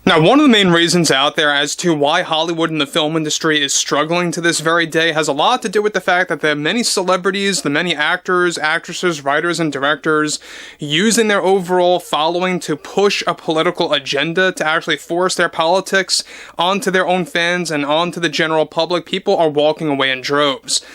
Now, one of the main reasons out there as to why Hollywood and the film industry is struggling to this very day has a lot to do with the fact that the many celebrities, the many actors, actresses, writers, and directors using their overall following to push a political agenda to actually force their politics onto their own fans and onto the general public. People are walking away in droves.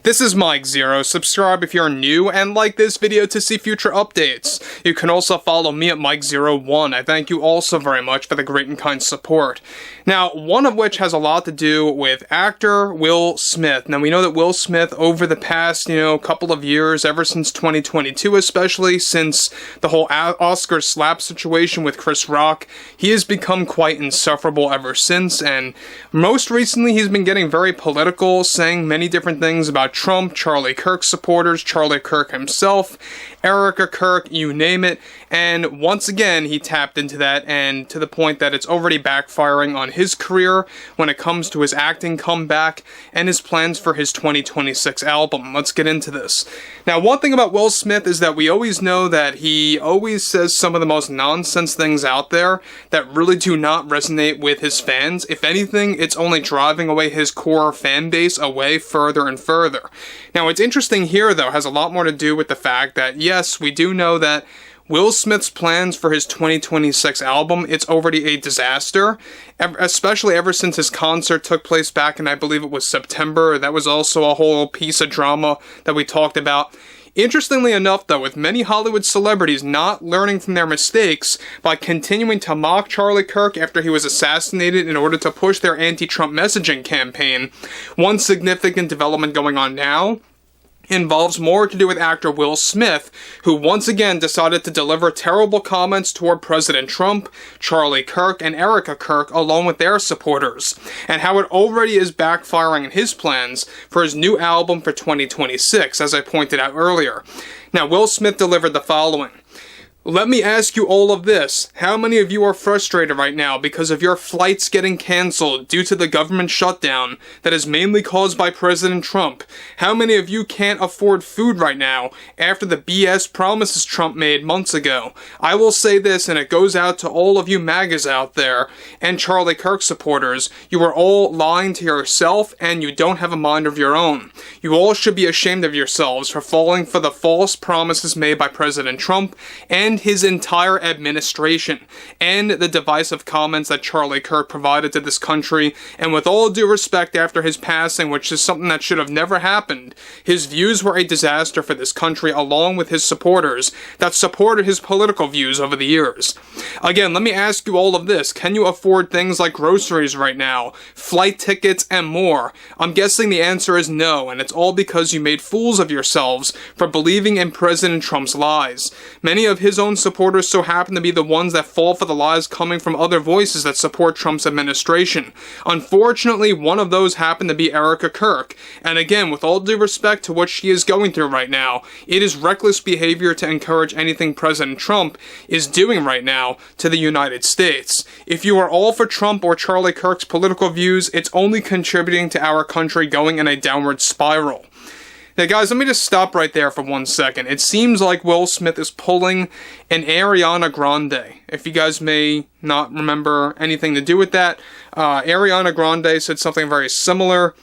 This is Mike Zero. Subscribe if you're new and like this video to see future updates. You can also follow me at Mike01. I thank you also very much for the great and kind support. Now, one of which has a lot to do with actor Will Smith. Now, we know that Will Smith over the past, couple of years, ever since 2022, especially since the whole Oscar slap situation with Chris Rock, he has become quite insufferable ever since, and most recently he's been getting very political, saying many different things about Trump, Charlie Kirk supporters, Charlie Kirk himself, Erica Kirk, you name it, and once again he tapped into that, and to the point that it's already backfiring on his career when it comes to his acting comeback and his plans for his 2026 album. Let's get into this. Now, one thing about Will Smith is that we always know that he always says some of the most nonsense things out there that really do not resonate with his fans. If anything, it's only driving away his core fan base away further and further. Now, what's interesting here, though, has a lot more to do with the fact that, yes, we do know that Will Smith's plans for his 2026 album, it's already a disaster, especially ever since his concert took place back in, I believe it was September. That was also a whole piece of drama that we talked about. Interestingly enough, though, with many Hollywood celebrities not learning from their mistakes by continuing to mock Charlie Kirk after he was assassinated in order to push their anti-Trump messaging campaign, one significant development going on now involves more to do with actor Will Smith, who once again decided to deliver terrible comments toward President Trump, Charlie Kirk, and Erica Kirk, along with their supporters, and how it already is backfiring in his plans for his new album for 2026, as I pointed out earlier. Now, Will Smith delivered the following. Let me ask you all of this. How many of you are frustrated right now because of your flights getting canceled due to the government shutdown that is mainly caused by President Trump? How many of you can't afford food right now after the BS promises Trump made months ago? I will say this, and it goes out to all of you MAGAs out there and Charlie Kirk supporters. You are all lying to yourself and you don't have a mind of your own. You all should be ashamed of yourselves for falling for the false promises made by President Trump and his entire administration, and the divisive comments that Charlie Kirk provided to this country. And with all due respect, after his passing, which is something that should have never happened, his views were a disaster for this country, along with his supporters that supported his political views over the years. Again, let me ask you all of this. Can you afford things like groceries right now, flight tickets, and more? I'm guessing the answer is no, and it's all because you made fools of yourselves for believing in President Trump's lies. Many of his own supporters so happen to be the ones that fall for the lies coming from other voices that support Trump's administration. Unfortunately, one of those happened to be Erica Kirk. And again, with all due respect to what she is going through right now, it is reckless behavior to encourage anything President Trump is doing right now to the United States. If you are all for Trump or Charlie Kirk's political views, it's only contributing to our country going in a downward spiral. Now, guys, let me just stop right there for 1 second. It seems like Will Smith is pulling an Ariana Grande. If you guys may not remember anything to do with that, Ariana Grande said something very similar,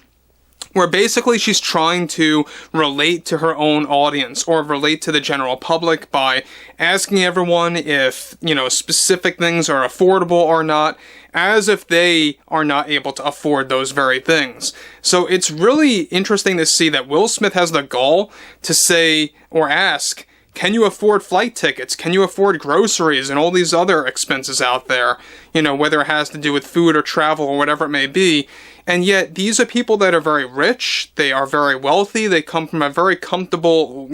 where basically she's trying to relate to her own audience or relate to the general public by asking everyone if, specific things are affordable or not, as if they are not able to afford those very things. So it's really interesting to see that Will Smith has the gall to say or ask, can you afford flight tickets? Can you afford groceries and all these other expenses out there? Whether it has to do with food or travel or whatever it may be. And yet, these are people that are very rich, they are very wealthy, they come from a very comfortable,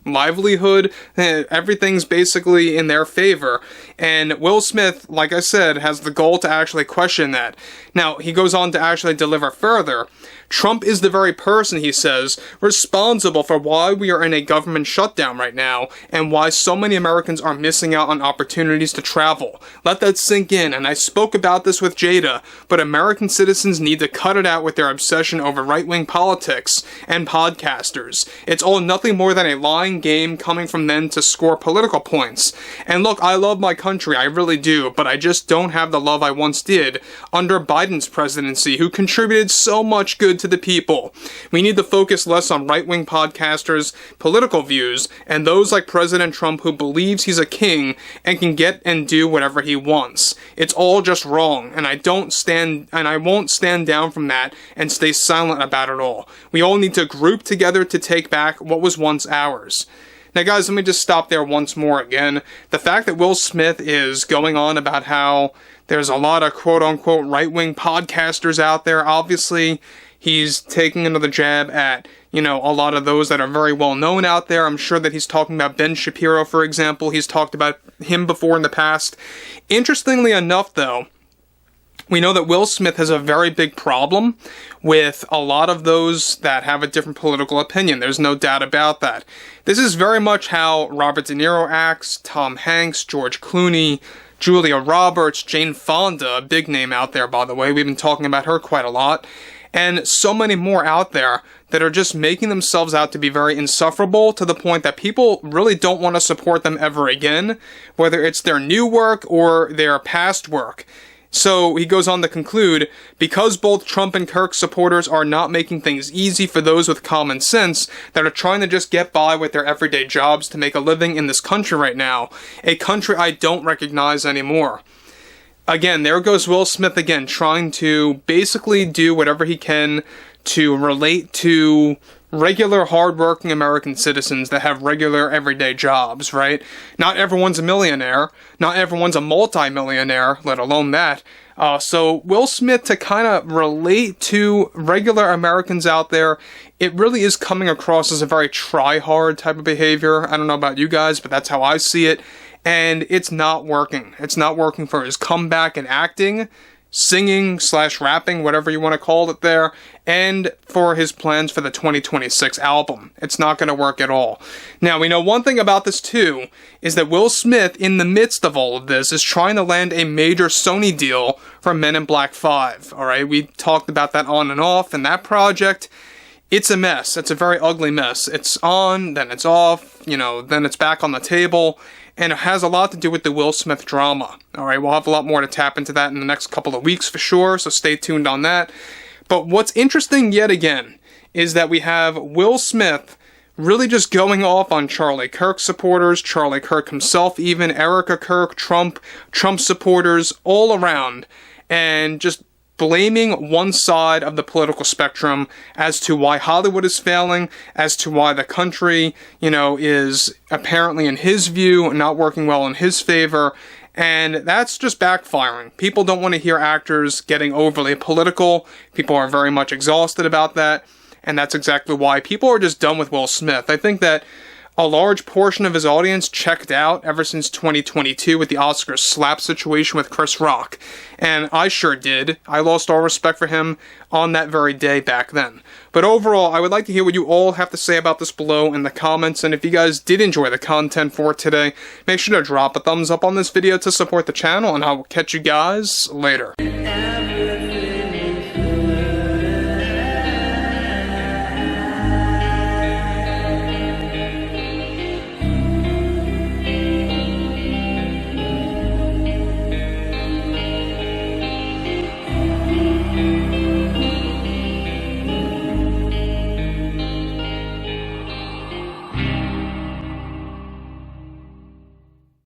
livelihood, everything's basically in their favor. And Will Smith, like I said, has the goal to actually question that. Now, he goes on to actually deliver further. Trump is the very person, he says, responsible for why we are in a government shutdown right now, and why so many Americans are missing out on opportunities to travel. Let that sink in, and I spoke about this with Jada, but American citizens need to cut it out with their obsession over right-wing politics and podcasters. It's all nothing more than a lying mind game coming from them to score political points. And look, I love my country, I really do, but I just don't have the love I once did under Biden's presidency, who contributed so much good to the people. We need to focus less on right-wing podcasters' political views, and those like President Trump who believes he's a king and can get and do whatever he wants. It's all just wrong, and I won't stand down from that and stay silent about it all. We all need to group together to take back what was once ours. Now guys, let me just stop there once more again. The fact that Will Smith is going on about how there's a lot of quote-unquote right-wing podcasters out there, obviously he's taking another jab at, a lot of those that are very well known out there. I'm sure that he's talking about Ben Shapiro, for example. He's talked about him before in the past. Interestingly enough, though, we know that Will Smith has a very big problem with a lot of those that have a different political opinion. There's no doubt about that. This is very much how Robert De Niro acts, Tom Hanks, George Clooney, Julia Roberts, Jane Fonda, a big name out there, by the way. We've been talking about her quite a lot. And so many more out there that are just making themselves out to be very insufferable to the point that people really don't want to support them ever again, whether it's their new work or their past work. So he goes on to conclude, because both Trump and Kirk supporters are not making things easy for those with common sense that are trying to just get by with their everyday jobs to make a living in this country right now, a country I don't recognize anymore. Again, there goes Will Smith again, trying to basically do whatever he can to relate to regular, hard-working American citizens that have regular, everyday jobs, right? Not everyone's a millionaire. Not everyone's a multi-millionaire, let alone that. So Will Smith, to kind of relate to regular Americans out there, it really is coming across as a very try-hard type of behavior. I don't know about you guys, but that's how I see it. And it's not working. It's not working for his comeback in acting, singing / rapping, whatever you want to call it there, and for his plans for the 2026 album. It's not going to work at all. Now, we know one thing about this too, is that Will Smith, in the midst of all of this, is trying to land a major Sony deal for Men in Black 5. Alright, we talked about that on and off, and that project, it's a mess. It's a very ugly mess. It's on, then it's off, then it's back on the table. And it has a lot to do with the Will Smith drama. Alright, we'll have a lot more to tap into that in the next couple of weeks for sure, so stay tuned on that. But what's interesting yet again is that we have Will Smith really just going off on Charlie Kirk supporters, Charlie Kirk himself even, Erica Kirk, Trump supporters, all around, and just blaming one side of the political spectrum as to why Hollywood is failing, as to why the country, is apparently, in his view, not working well in his favor, and that's just backfiring. People don't want to hear actors getting overly political. People are very much exhausted about that, and that's exactly why people are just done with Will Smith. I think that a large portion of his audience checked out ever since 2022 with the Oscar slap situation with Chris Rock. And I sure did. I lost all respect for him on that very day back then. But overall, I would like to hear what you all have to say about this below in the comments. And if you guys did enjoy the content for today, make sure to drop a thumbs up on this video to support the channel. And I will catch you guys later.